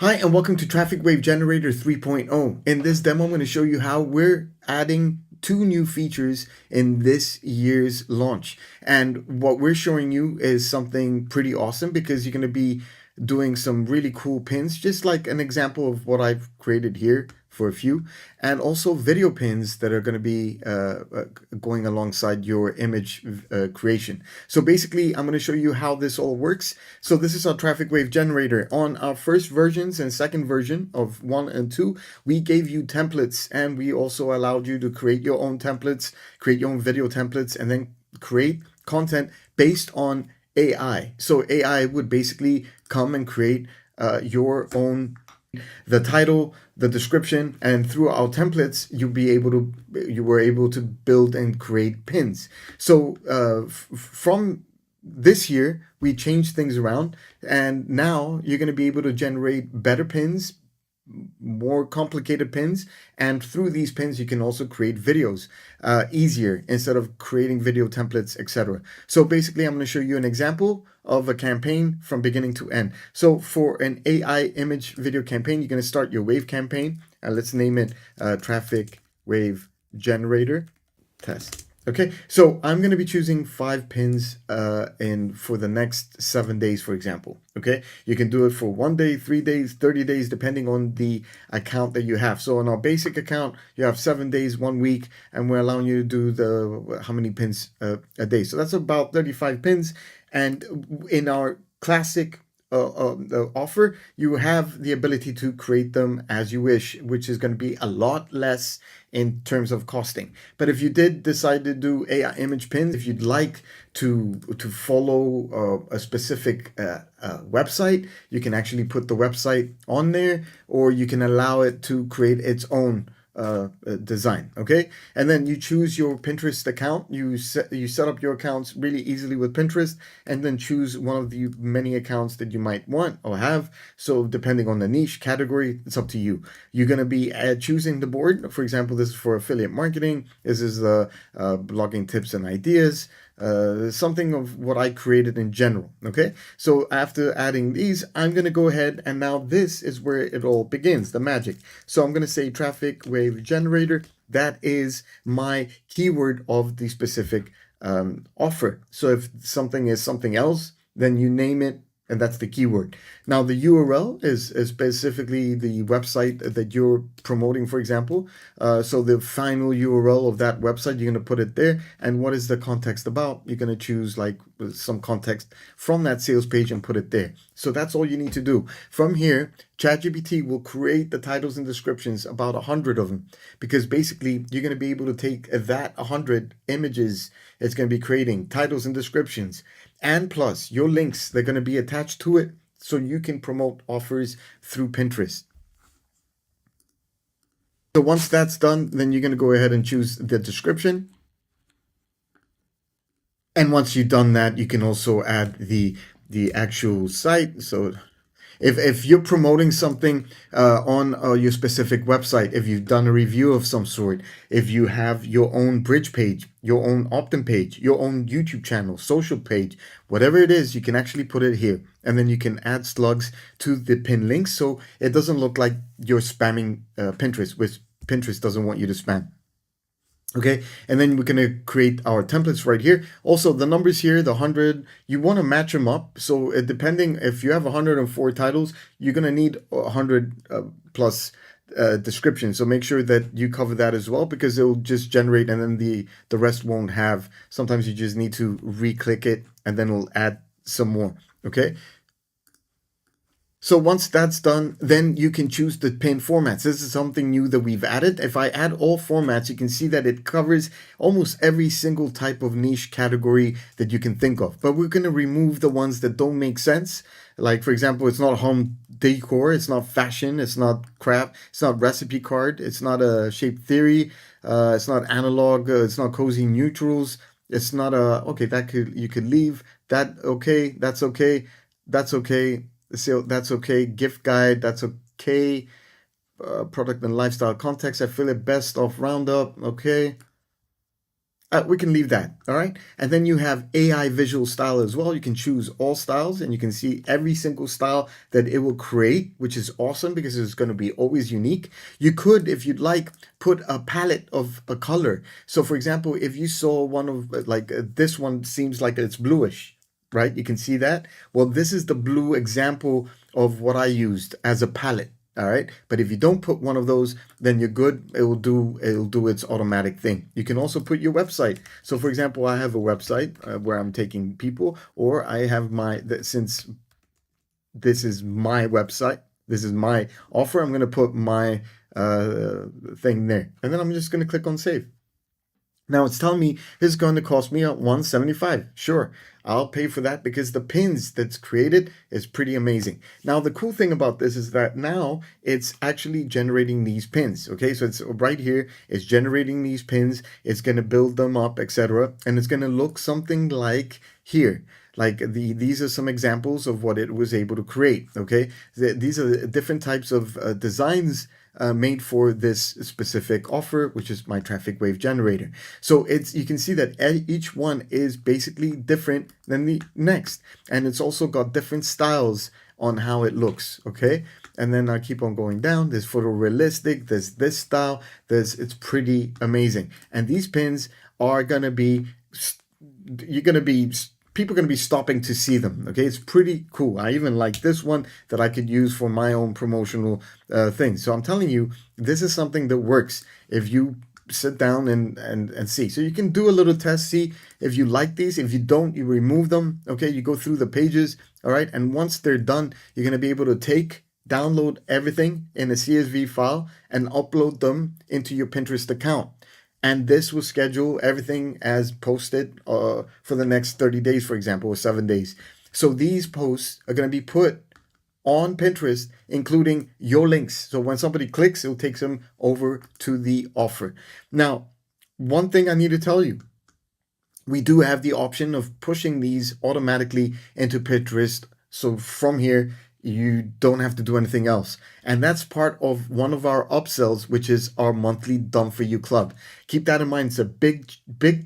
Hi and welcome to TrafficWave Generator 3.0. In this demo, I'm going to show you how we're adding two new features in this year's launch. And what we're showing you is something pretty awesome because you're going to be doing some really cool pins, just like an example of what I've created here for a few, and also video pins that are going to be going alongside your image creation. So basically, I'm going to show you how this all works. So this is our TrafficWave Generator. On our first versions and second version of 1 and 2, we gave you templates, and we also allowed you to create your own templates, create your own video templates, and then create content based on AI. So AI would basically come and create your own the title, the description, and through our templates, you were able to build and create pins. So from this year, we changed things around, and now you're going to be able to generate better pins, more complicated pins, and through these pins you can also create videos easier instead of creating video templates, etc. So basically I'm going to show you an example of a campaign from beginning to end. So for an AI image video campaign, you're going to start your wave campaign, and let's name it TrafficWave Generator Test. Okay, so I'm going to be choosing 5 pins for the next 7 days, for example. Okay, you can do it for 1 day, 3 days, 30 days, depending on the account that you have. So on our basic account, you have 7 days, 1 week, and we're allowing you to do how many pins a day. So that's about 35 pins. And in our classic offer, you have the ability to create them as you wish, which is going to be a lot less in terms of costing. But if you did decide to do AI image pins, if you'd like to follow a specific website, you can actually put the website on there, or you can allow it to create its own design. Okay, and then you choose your Pinterest account. You set up your accounts really easily with Pinterest, and then choose one of the many accounts that you might want or have. So depending on the niche category, it's up to you. You're going to be choosing the board. For example, this is for affiliate marketing. This is the blogging tips and ideas. Something of what I created in general. Okay, so after adding these, I'm going to go ahead, and now this is where it all begins, the magic. So I'm going to say TrafficWave Generator. That is my keyword of the specific offer. So if something is something else, then you name it, and that's the keyword. Now the URL is specifically the website that you're promoting, for example. So the final URL of that website, you're going to put it there. And what is the context about? You're going to choose like some context from that sales page and put it there. So that's all you need to do. From here, ChatGPT will create the titles and descriptions, about 100 of them, because basically you're going to be able to take that 100 images it's going to be creating, titles and descriptions, and plus your links, they're going to be attached to it, so you can promote offers through Pinterest. So once that's done, then you're going to go ahead and choose the description. And once you've done that, you can also add the actual site. So if you're promoting something on your specific website, if you've done a review of some sort, if you have your own bridge page, your own opt-in page, your own YouTube channel, social page, whatever it is, you can actually put it here. And then you can add slugs to the pin links, so it doesn't look like you're spamming Pinterest, which Pinterest doesn't want you to spam. Okay, and then we're going to create our templates right here. Also, the numbers here, the 100, you want to match them up. So depending, if you have 104 titles, you're going to need 100 plus description. So make sure that you cover that as well, because it'll just generate, and then the rest won't have. Sometimes you just need to re-click it, and then it'll add some more. Okay. So once that's done, then you can choose the pin formats. This is something new that we've added. If I add all formats, you can see that it covers almost every single type of niche category that you can think of. But we're going to remove the ones that don't make sense. Like, for example, it's not home decor, it's not fashion, it's not craft, it's not recipe card, it's not a shape theory, it's not analog, it's not cozy neutrals, it's not a, okay, you could leave that, okay, that's okay, that's okay. So that's okay. Gift guide, that's okay. Product and lifestyle context, affiliate best of roundup, okay. We can leave that, all right? And then you have AI visual style as well. You can choose all styles and you can see every single style that it will create, which is awesome because it's going to be always unique. You could, if you'd like, put a palette of a color. So for example, if you saw one of this one seems like it's bluish, right? You can see that. Well, this is the blue example of what I used as a palette. All right. But if you don't put one of those, then you're good. It'll do its automatic thing. You can also put your website. So for example, I have a website where I'm taking people, or I have since this is my website, this is my offer, I'm going to put my thing there. And then I'm just going to click on save. Now it's telling me it's going to cost me $175. Sure, I'll pay for that because the pins that's created is pretty amazing. Now the cool thing about this is that now it's actually generating these pins. Okay, so it's right here. It's generating these pins. It's going to build them up, etc. And it's going to look something like here. Like these are some examples of what it was able to create. Okay, these are different types of designs made for this specific offer, which is my TrafficWave generator. So you can see that each one is basically different than the next, and it's also got different styles on how it looks. Okay, and then I keep on going down. There's photorealistic. There's this style. It's pretty amazing, and these pins are gonna be people are going to be stopping to see them. Okay, it's pretty cool. I even like this one that I could use for my own promotional thing. So I'm telling you, this is something that works if you sit down and see. So you can do a little test, see if you like these. If you don't, you remove them. Okay, you go through the pages. All right, and once they're done, you're going to be able to download everything in a CSV file and upload them into your Pinterest account. And this will schedule everything as posted for the next 30 days, for example, or 7 days. So these posts are going to be put on Pinterest, including your links. So when somebody clicks, it'll take them over to the offer. Now, one thing I need to tell you, we do have the option of pushing these automatically into Pinterest. So from here, you don't have to do anything else. And that's part of one of our upsells, which is our monthly Done For You club. Keep that in mind. It's a big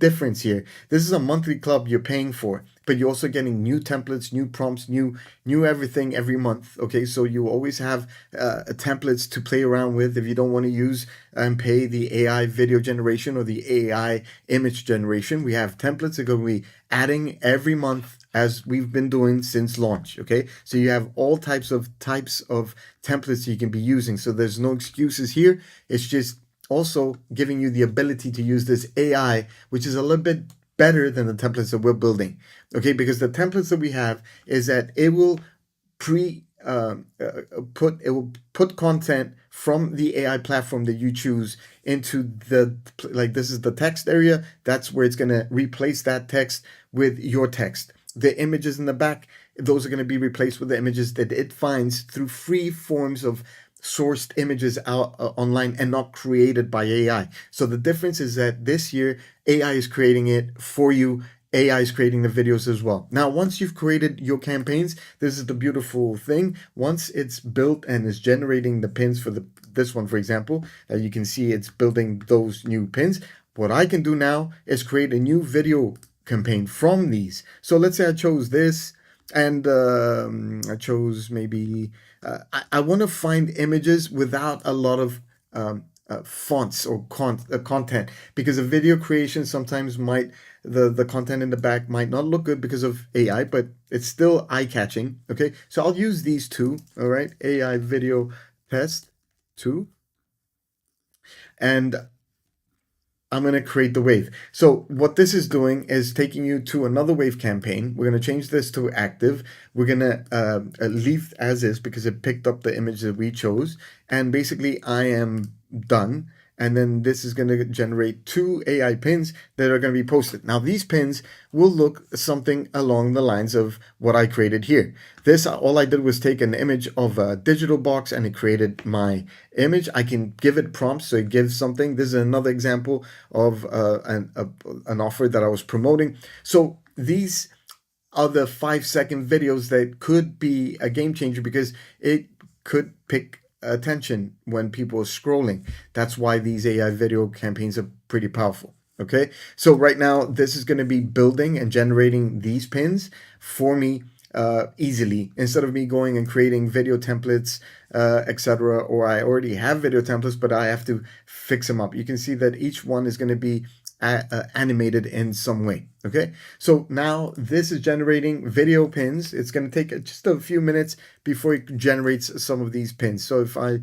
difference here. This is a monthly club you're paying for, but you're also getting new templates, new prompts, new everything every month. Okay, so you always have templates to play around with if you don't want to use and pay the AI video generation or the AI image generation. We have templates that are going to be adding every month, as we've been doing since launch. Okay, so you have all types of templates you can be using. So there's no excuses here. It's just also giving you the ability to use this AI, which is a little bit better than the templates that we're building. Okay, because the templates that we have is that it will put content from the AI platform that you choose into this is the text area. That's where it's going to replace that text with your text. The images in the back, those are going to be replaced with the images that it finds through free forms of sourced images out online and not created by AI. So the difference is that this year, AI is creating it for you. AI is creating the videos as well. Now, once you've created your campaigns, this is the beautiful thing. Once it's built and is generating the pins for this one, for example, you can see it's building those new pins. What I can do now is create a new video campaign from these. So let's say I chose this, and I chose maybe I want to find images without a lot of fonts or content, because a video creation sometimes the content in the back might not look good because of AI, but it's still eye-catching. Okay, so I'll use these two. All right, AI video test 2, and I'm going to create the wave. So what this is doing is taking you to another wave campaign. We're going to change this to active. We're going to leave as is because it picked up the image that we chose. And basically I am done. And then this is going to generate 2 AI pins that are going to be posted. Now these pins will look something along the lines of what I created here. This, all I did was take an image of a digital box and it created my image. I can give it prompts, so it gives something. This is another example of an offer that I was promoting. So these are the 5-second videos that could be a game changer because it could pick attention when people are scrolling. That's why these AI video campaigns are pretty powerful. Okay, so right now this is going to be building and generating these pins for me easily, instead of me going and creating video templates, etc. Or I already have video templates, but I have to fix them up. You can see that each one is going to be animated in some way. Okay, so now this is generating video pins. It's going to take just a few minutes before it generates some of these pins. So if I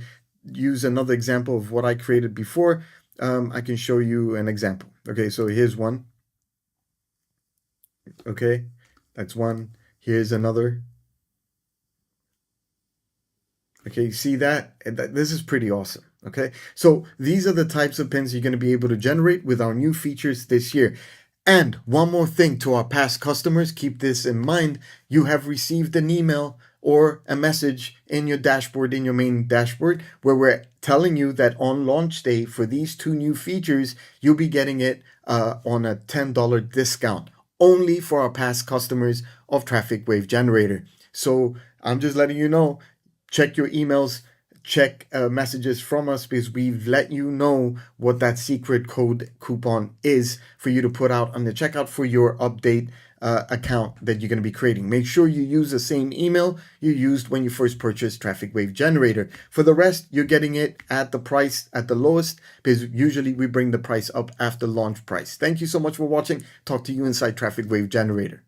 use another example of what I created before, I can show you an example. Okay, so here's one. Okay, that's one. Here's another. Okay, see that? This is pretty awesome. Okay, so these are the types of pins you're going to be able to generate with our new features this year. And one more thing to our past customers, keep this in mind. You have received an email or a message in your dashboard, in your main dashboard, where we're telling you that on launch day for these two new features, you'll be getting it on a $10 discount, only for our past customers of TrafficWave Generator. So I'm just letting you know, check your emails, check messages from us, because we've let you know what that secret code coupon is for you to put out on the checkout for your update account that you're going to be creating. Make sure you use the same email you used when you first purchased TrafficWave Generator. For the rest, you're getting it at the price at the lowest, because usually we bring the price up after launch price. Thank you so much for watching. Talk to you inside TrafficWave Generator.